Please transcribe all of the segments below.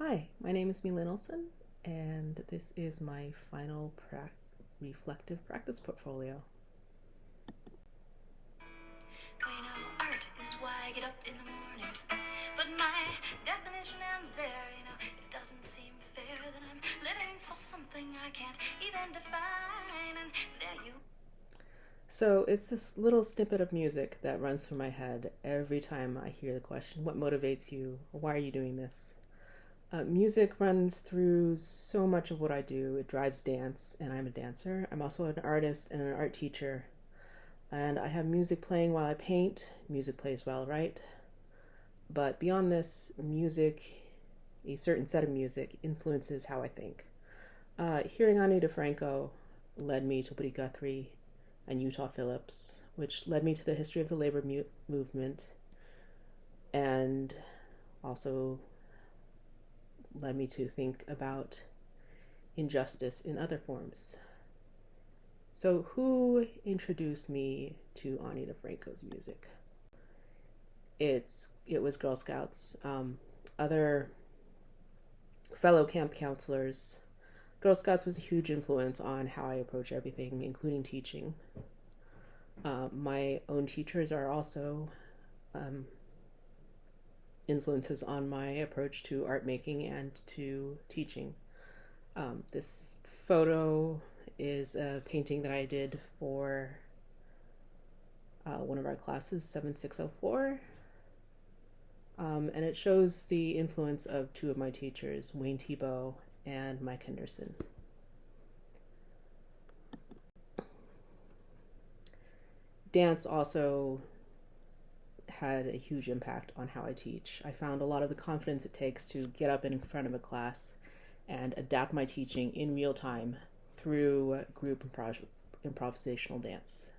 Hi, my name is My-Lien, and this is my final reflective practice portfolio. Art is why I get up in the morning. But my definition ends there, it doesn't seem fair that I'm living for something I can't even define, and there you. So it's this little snippet of music that runs through my head every time I hear the question, what motivates you? Why are you doing this? Music runs through so much of what I do. It drives dance, and I'm a dancer. I'm also an artist and an art teacher. And I have music playing while I paint. Music plays while I write. But beyond this, music, a certain set of music, influences how I think. Hearing Ani DeFranco led me to Woody Guthrie and Utah Phillips, which led me to the history of the labor movement, and also led me to think about injustice in other forms. So who introduced me to Ani DeFranco's music? It was Girl Scouts, other fellow camp counselors. Girl Scouts was a huge influence on how I approach everything, including teaching. My own teachers are also influences on my approach to art making and to teaching. This photo is a painting that I did for one of our classes, 7604. And it shows the influence of two of my teachers, Wayne Thiebaud and Mike Henderson. Dance also had a huge impact on how I teach. I found a lot of the confidence it takes to get up in front of a class and adapt my teaching in real time through group improvisational dance.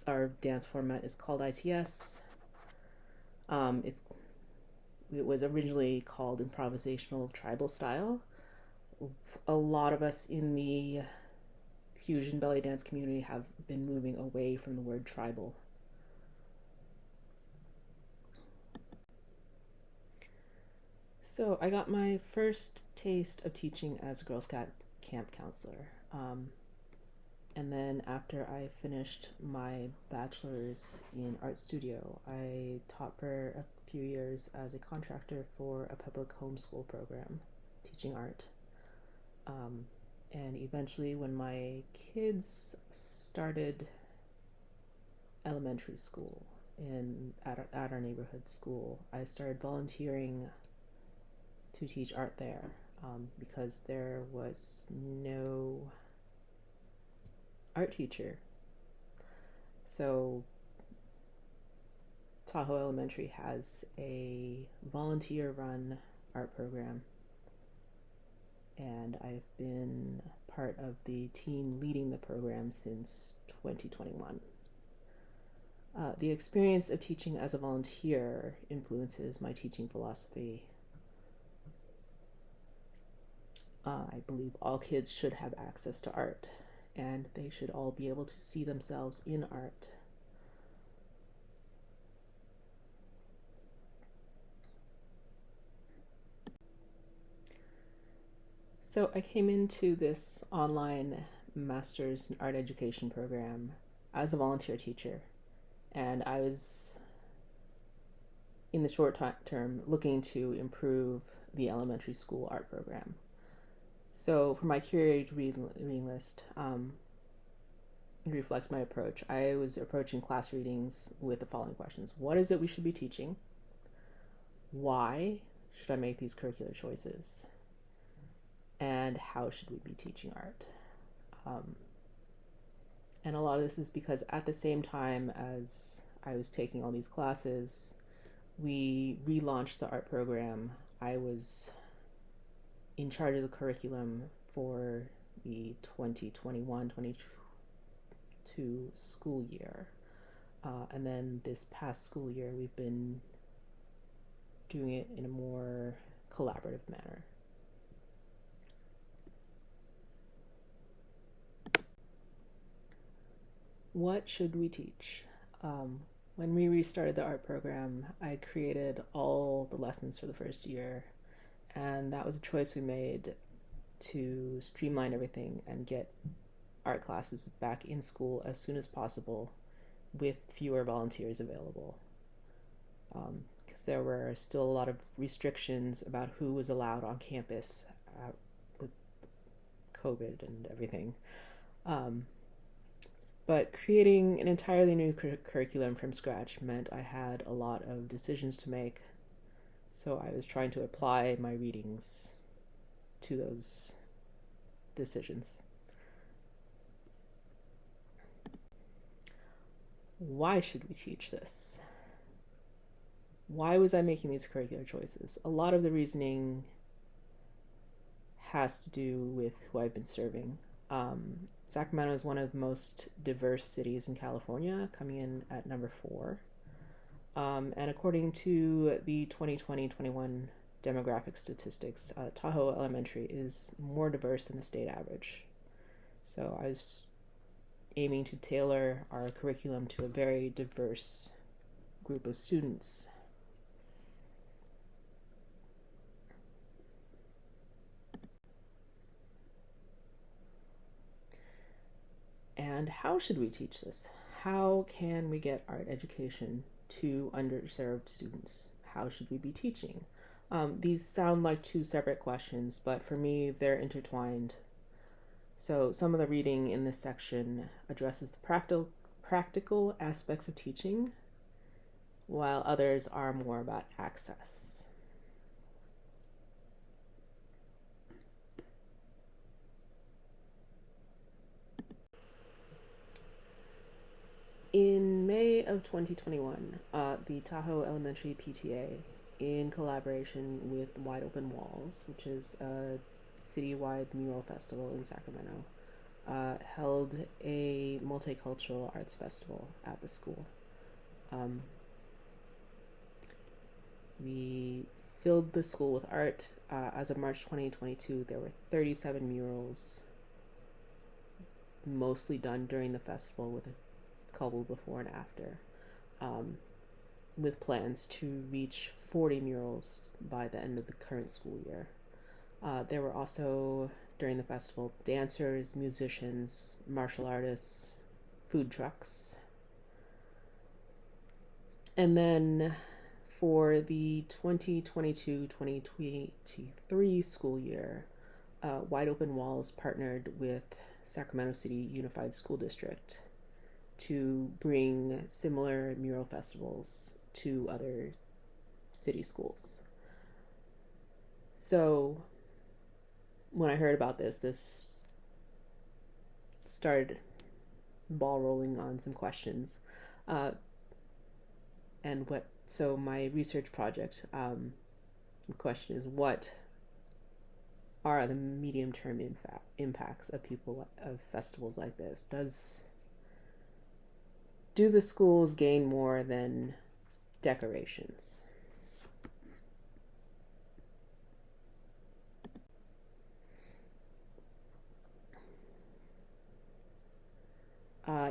Our dance format is called ITS. It was originally called improvisational tribal style. A lot of us in the fusion belly dance community have been moving away from the word tribal. So I got my first taste of teaching as a Girl Scout camp counselor. And then after I finished my bachelor's in art studio, I taught for a few years as a contractor for a public homeschool program, teaching art. And eventually when my kids started elementary school at our neighborhood school, I started volunteering to teach art there, because there was no art teacher. So Tahoe Elementary has a volunteer-run art program, and I've been part of the team leading the program since 2021. The experience of teaching as a volunteer influences my teaching philosophy. I believe all kids should have access to art, and they should all be able to see themselves in art. So I came into this online master's in art education program as a volunteer teacher, and I was, in the short term, looking to improve the elementary school art program. So for my curated reading list, it reflects my approach. I was approaching class readings with the following questions. What is it we should be teaching? Why should I make these curricular choices? And how should we be teaching art? And a lot of this is because at the same time as I was taking all these classes, we relaunched the art program. I was in charge of the curriculum for the 2021-22 school year. And then this past school year, we've been doing it in a more collaborative manner. What should we teach? When we restarted the art program, I created all the lessons for the first year. And that was a choice we made to streamline everything and get art classes back in school as soon as possible with fewer volunteers available. Because there were still a lot of restrictions about who was allowed on campus with COVID and everything. Um, but creating an entirely new curriculum from scratch meant I had a lot of decisions to make. So I was trying to apply my readings to those decisions. Why should we teach this? Why was I making these curricular choices? A lot of the reasoning has to do with who I've been serving. Sacramento is one of the most diverse cities in California, coming in at number 4. And according to the 2020-21 demographic statistics, Tahoe Elementary is more diverse than the state average. So I was aiming to tailor our curriculum to a very diverse group of students. And how should we teach this? How can we get art education to underserved students? How should we be teaching? These sound like two separate questions, but for me, they're intertwined. So some of the reading in this section addresses the practical aspects of teaching, while others are more about access. In May of 2021, the Tahoe Elementary PTA, in collaboration with Wide Open Walls, which is a citywide mural festival in Sacramento, held a multicultural arts festival at the school. Um, we filled the school with art. As of March 2022, there were 37 murals, mostly done during the festival with a couple before and after, with plans to reach 40 murals by the end of the current school year. There were also, during the festival, dancers, musicians, martial artists, food trucks. And then for the 2022-2023 school year, Wide Open Walls partnered with Sacramento City Unified School District to bring similar mural festivals to other city schools. So when I heard about this started ball rolling on some questions. So my research project, the question is, what are the medium-term impacts of festivals like this? Do the schools gain more than decorations?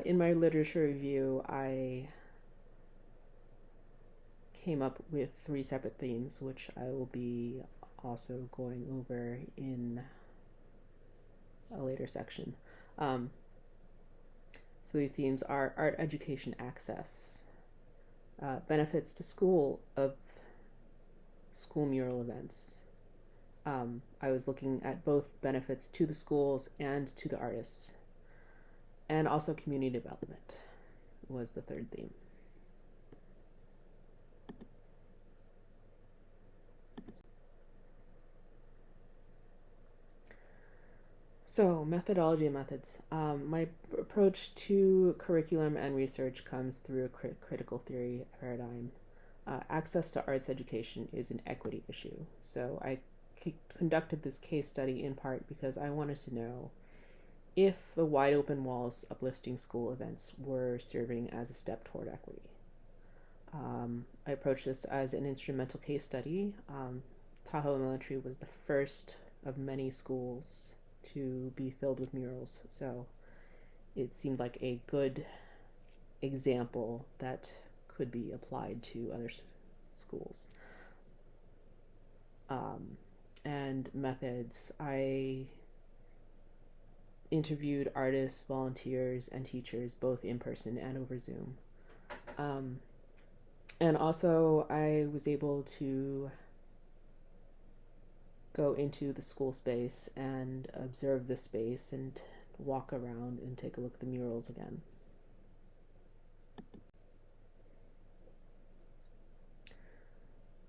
In my literature review, I came up with 3 separate themes, which I will be also going over in a later section. So these themes are art education access, benefits to school of school mural events. I was looking at both benefits to the schools and to the artists, and also community development was the third theme. So, methodology and methods. My approach to curriculum and research comes through a critical theory paradigm. Access to arts education is an equity issue. So, I conducted this case study in part because I wanted to know if the Wide Open Walls uplifting school events were serving as a step toward equity. I approached this as an instrumental case study. Tahoe Elementary was the first of many schools to be filled with murals, so it seemed like a good example that could be applied to other schools. and methods, I interviewed artists, volunteers, and teachers both in person and over Zoom. Um, and also, I was able to go into the school space and observe the space and walk around and take a look at the murals again.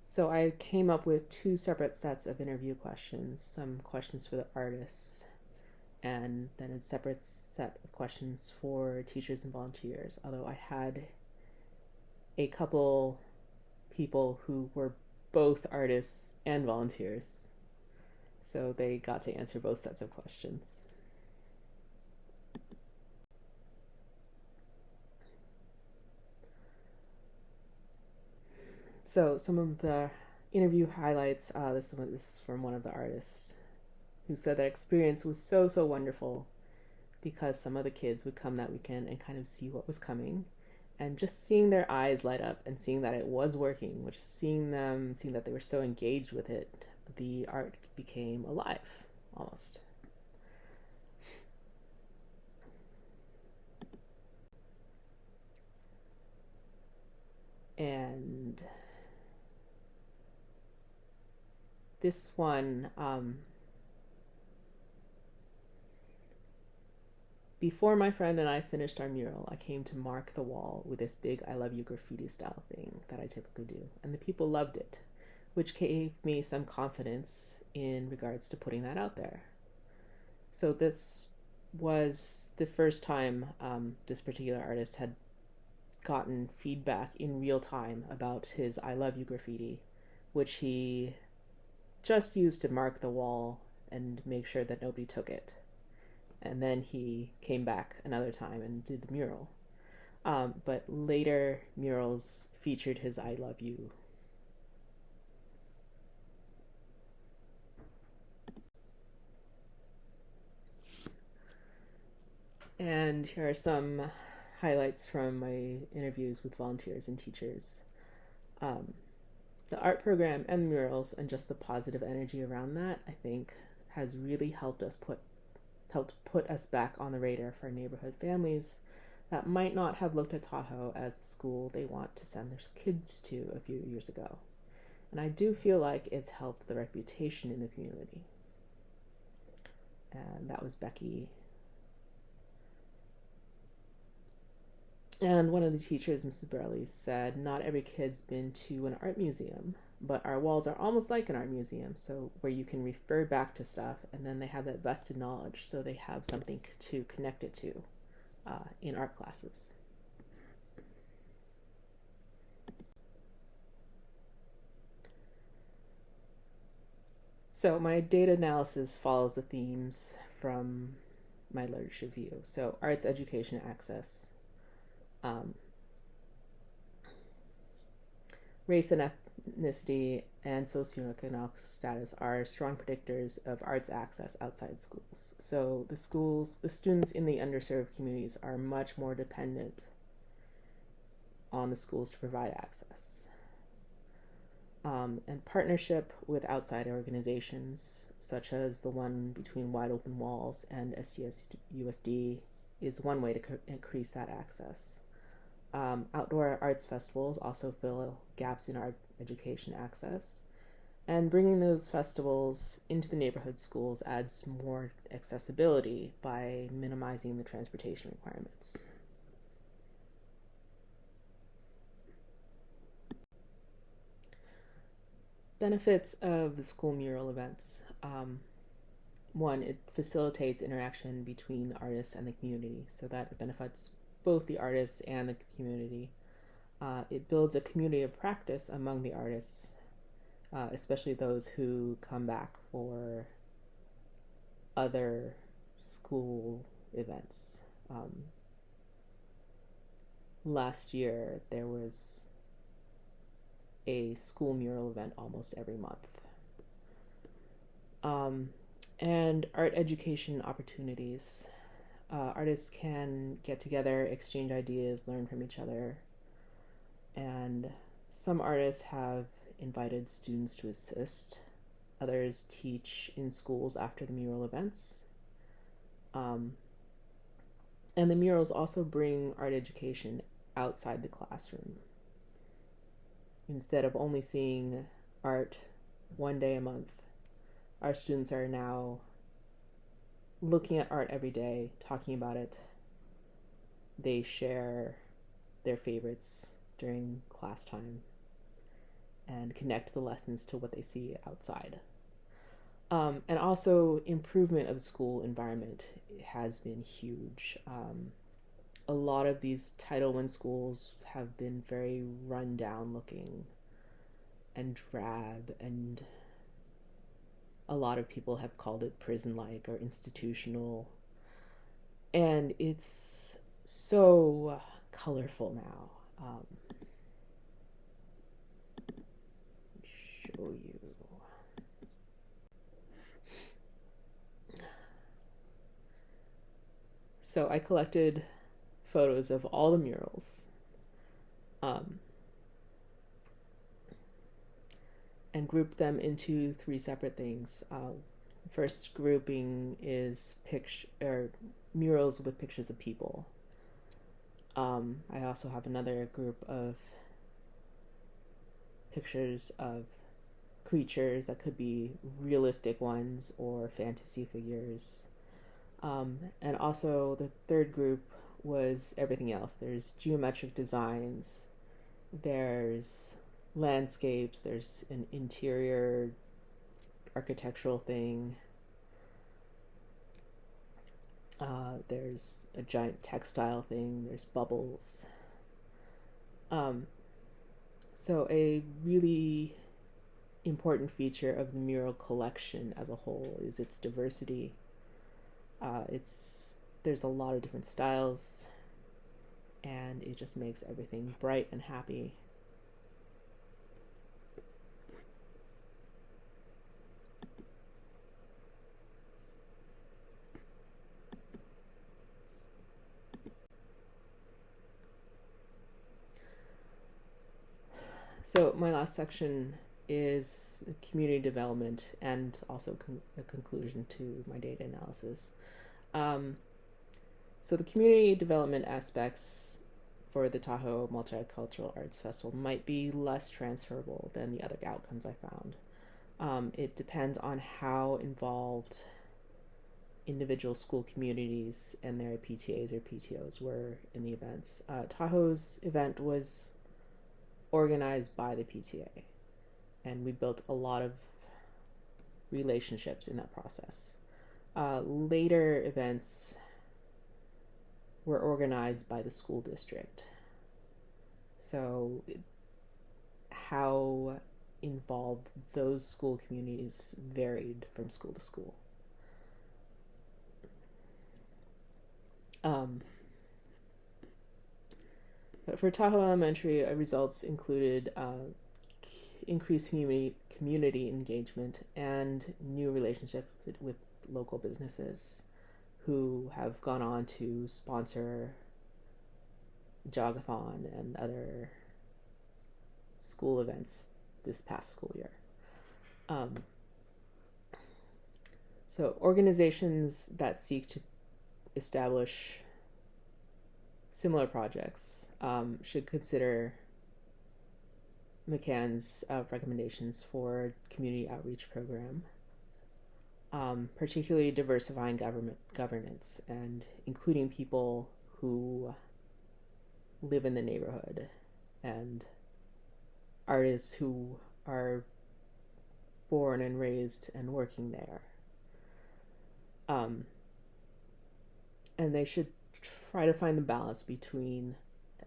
So I came up with two separate sets of interview questions, some questions for the artists, and then a separate set of questions for teachers and volunteers. Although I had a couple people who were both artists and volunteers, so they got to answer both sets of questions. So some of the interview highlights. This is from one of the artists who said that experience was so wonderful because some of the kids would come that weekend and kind of see what was coming, and just seeing their eyes light up and seeing that it was working, which seeing that they were so engaged with it, the art became alive almost. And this one, before my friend and I finished our mural, I came to mark the wall with this big I love you graffiti style thing that I typically do, and the people loved it, which gave me some confidence in regards to putting that out there. So this was the first time this particular artist had gotten feedback in real time about his I love you graffiti, which he just used to mark the wall and make sure that nobody took it. And then he came back another time and did the mural. But later murals featured his I love you. And here are some highlights from my interviews with volunteers and teachers. Um, the art program and murals and just the positive energy around that, I think, has really helped put us back on the radar for neighborhood families that might not have looked at Tahoe as the school they want to send their kids to a few years ago. And I do feel like it's helped the reputation in the community. And that was Becky. And one of the teachers, Mrs. Burley, said, not every kid's been to an art museum, but our walls are almost like an art museum, so where you can refer back to stuff, and then they have that vested knowledge, so they have something to connect it to in art classes. So my data analysis follows the themes from my literature review. So arts, education, access. Um, Race and ethnicity and socioeconomic status are strong predictors of arts access outside schools. So the students in the underserved communities are much more dependent on the schools to provide access. And partnership with outside organizations, such as the one between Wide Open Walls and SCS USD, is one way to increase that access. Outdoor arts festivals also fill gaps in art education access, and bringing those festivals into the neighborhood schools adds more accessibility by minimizing the transportation requirements. Benefits of the school mural events. One, it facilitates interaction between the artists and the community, so that benefits both the artists and the community. It builds a community of practice among the artists, especially those who come back for other school events. Last year, there was a school mural event almost every month. And art education opportunities. Artists can get together, exchange ideas, learn from each other, and some artists have invited students to assist. Others teach in schools after the mural events. Um, and the murals also bring art education outside the classroom. Instead of only seeing art one day a month, our students are now looking at art every day, talking about it. They share their favorites during class time and connect the lessons to what they see outside. And also, improvement of the school environment has been huge. A lot of these Title I schools have been very run down looking and drab, and a lot of people have called it prison like or institutional. And it's so colorful now. Show you. So I collected photos of all the murals, um, and grouped them into three separate things. First grouping is murals with pictures of people. I also have another group of pictures of creatures that could be realistic ones or fantasy figures. And also, the third group was everything else. There's geometric designs, there's landscapes, there's an interior architectural thing, there's a giant textile thing, there's bubbles. Um, so, a really important feature of the mural collection as a whole is its diversity. There's a lot of different styles, and it just makes everything bright and happy. So my last section is community development and also a conclusion to my data analysis. Um, so the community development aspects for the Tahoe Multicultural Arts Festival might be less transferable than the other outcomes I found. It depends on how involved individual school communities and their PTAs or PTOs were in the events. Tahoe's event was organized by the PTA, and we built a lot of relationships in that process. Later events were organized by the school district. So, how involved those school communities varied from school to school. But for Tahoe Elementary, results included increased community engagement and new relationships with local businesses who have gone on to sponsor Jogathon and other school events this past school year. So organizations that seek to establish similar projects should consider McCann's recommendations for community outreach program, particularly diversifying governance and including people who live in the neighborhood and artists who are born and raised and working there. And they should try to find the balance between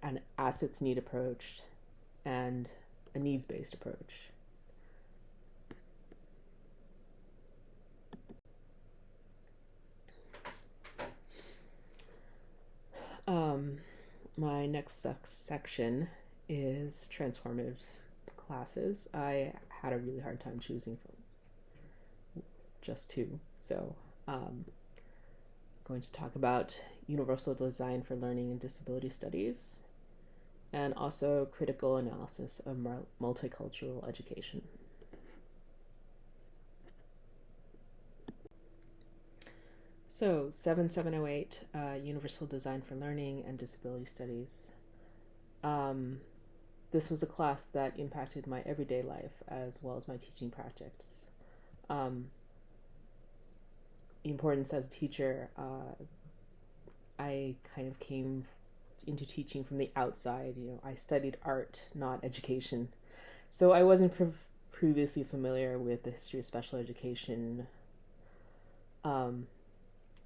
an assets need approach and a needs-based approach. My next section is transformative classes. I had a really hard time choosing from just two, so I'm going to talk about universal design for learning and disability studies, and also critical analysis of multicultural education. So, 7708, Universal Design for Learning and Disability Studies. Um, this was a class that impacted my everyday life as well as my teaching projects. Um, importance as a teacher, I kind of came into teaching from the outside. I studied art, not education. So I wasn't previously familiar with the history of special education. Um,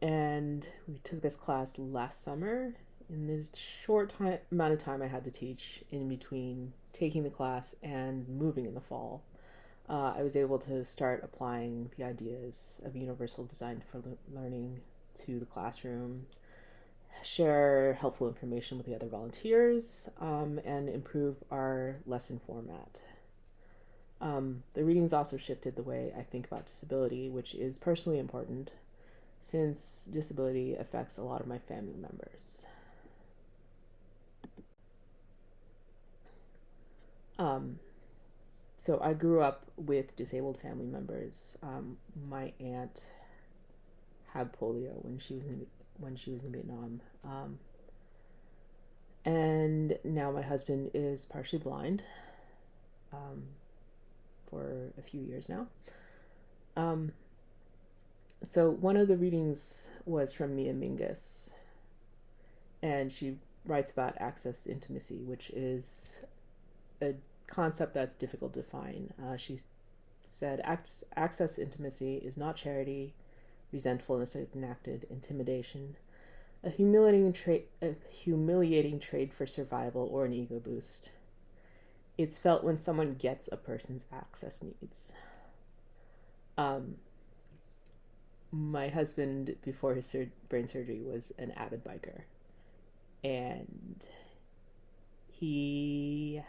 and we took this class last summer. In this amount of time I had to teach in between taking the class and moving in the fall, I was able to start applying the ideas of universal design for learning to the classroom, share helpful information with the other volunteers, and improve our lesson format. The readings also shifted the way I think about disability, which is personally important since disability affects a lot of my family members. Um, so I grew up with disabled family members. My aunt had polio when she was in Vietnam, and now my husband is partially blind um, for a few years now. Um, so one of the readings was from Mia Mingus, and she writes about access intimacy, which is a concept that's difficult to define. She said, access intimacy is not charity, resentfulness enacted, intimidation, a humiliating trade for survival, or an ego boost. It's felt when someone gets a person's access needs. My husband, before his brain surgery, was an avid biker, and it's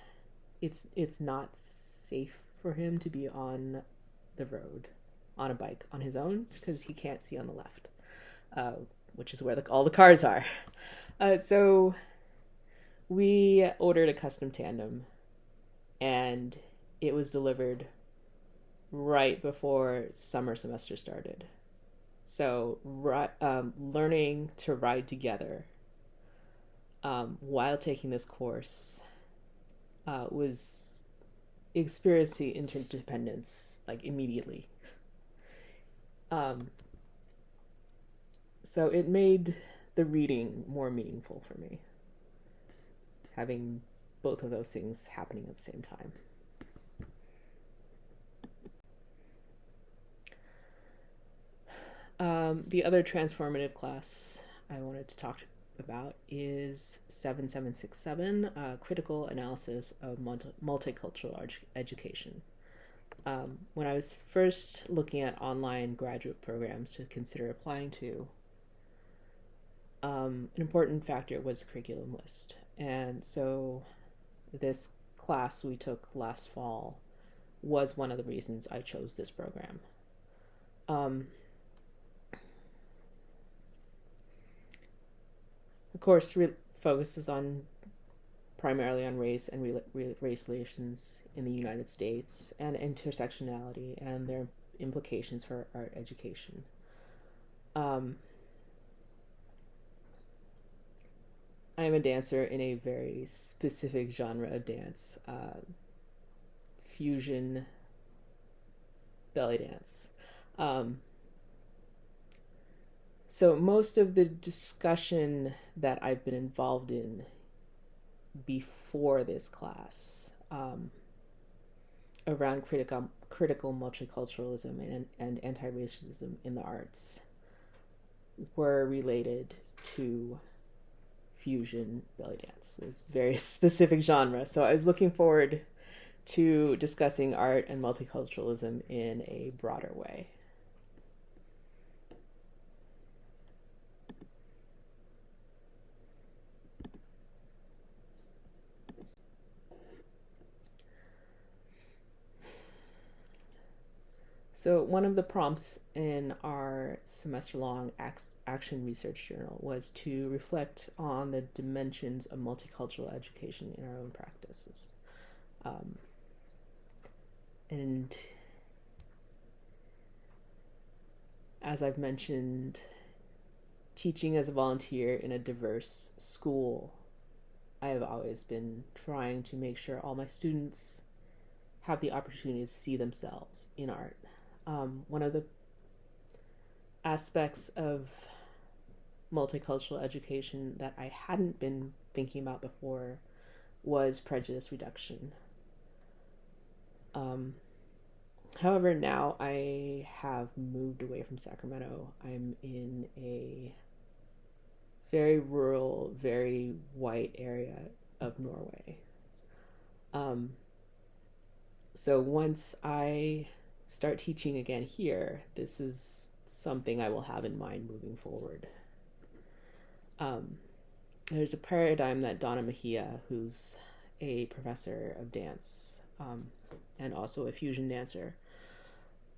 not safe for him to be on the road on a bike on his own because he can't see on the left, which is where all the cars are. So we ordered a custom tandem, and it was delivered right before summer semester started. So learning to ride together while taking this course was experiencing interdependence like immediately. So it made the reading more meaningful for me, having both of those things happening at the same time. The other transformative class I wanted to talk about is 7767, Critical Analysis of Multicultural Education. When I was first looking at online graduate programs to consider applying to, an important factor was the curriculum list. And so this class we took last fall was one of the reasons I chose this program. The course focuses primarily on race and race relations in the United States and intersectionality and their implications for art education. I am a dancer in a very specific genre of dance, fusion belly dance. So most of the discussion that I've been involved in before this class around critical multiculturalism and anti-racism in the arts were related to fusion belly dance. It's a very specific genre. So I was looking forward to discussing art and multiculturalism in a broader way. So one of the prompts in our semester-long action research journal was to reflect on the dimensions of multicultural education in our own practices. And as I've mentioned teaching as a volunteer in a diverse school, I have always been trying to make sure all my students have the opportunity to see themselves in art. One of the aspects of multicultural education that I hadn't been thinking about before was prejudice reduction. However, now I have moved away from Sacramento. I'm in a very rural, very white area of Norway. So once I start teaching again here, this is something I will have in mind moving forward. There's a paradigm that Donna Mejia, who's a professor of dance and also a fusion dancer,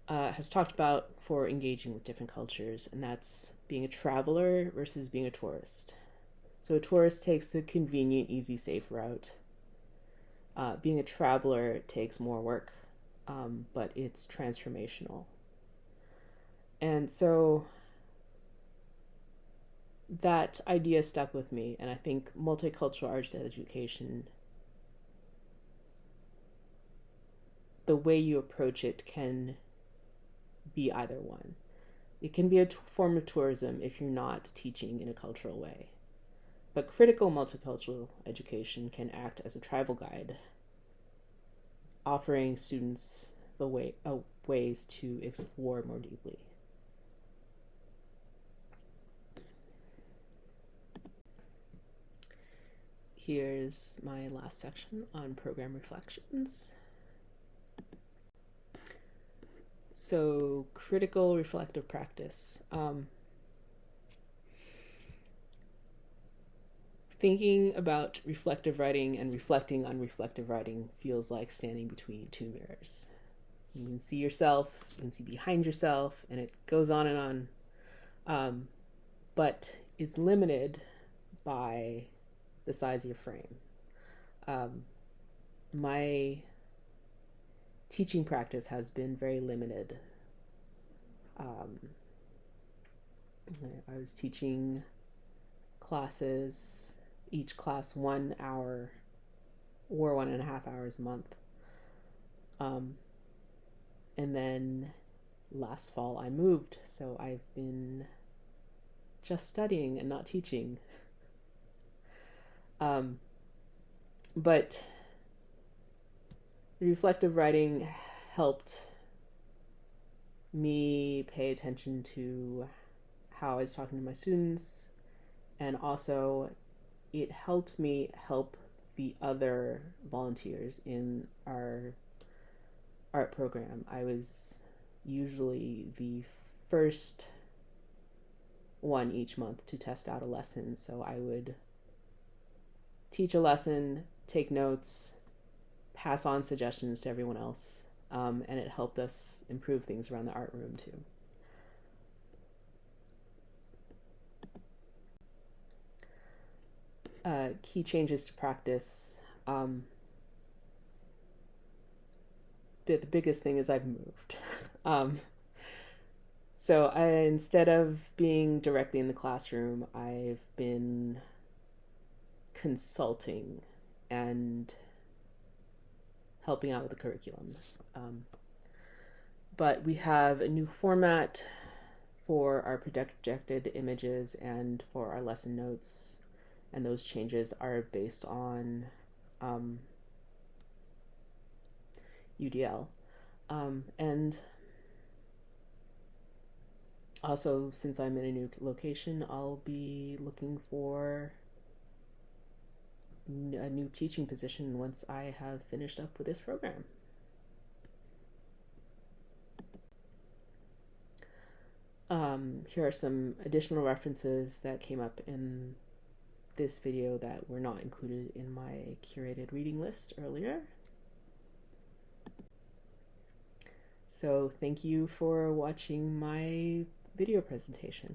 has talked about for engaging with different cultures, and that's being a traveler versus being a tourist. So a tourist takes the convenient, easy, safe route. Being a traveler takes more work, but it's transformational. And so that idea stuck with me, and I think multicultural arts education, the way you approach it can be either one. It can be a form of tourism if you're not teaching in a cultural way. But critical multicultural education can act as a travel guide, offering students the ways to explore more deeply. Here's my last section on program reflections. So, critical reflective practice. Thinking about reflective writing and reflecting on reflective writing feels like standing between two mirrors. You can see yourself, you can see behind yourself, and it goes on and on. But it's limited by the size of your frame. My teaching practice has been very limited. I was teaching classes, each class 1 hour or 1.5 hours a month. And then last fall I moved, so I've been just studying and not teaching. But the reflective writing helped me pay attention to how I was talking to my students, and also it helped me help the other volunteers in our art program. I was usually the first one each month to test out a lesson, so I would teach a lesson, take notes, pass on suggestions to everyone else, and it helped us improve things around the art room too. Key changes to practice. The biggest thing is I've moved. So instead of being directly in the classroom, I've been consulting and helping out with the curriculum. But we have a new format for our projected images and for our lesson notes, and those changes are based on UDL. And also, since I'm in a new location, I'll be looking for a new teaching position once I have finished up with this program. Here are some additional references that came up in this video that were not included in my curated reading list earlier. So thank you for watching my video presentation.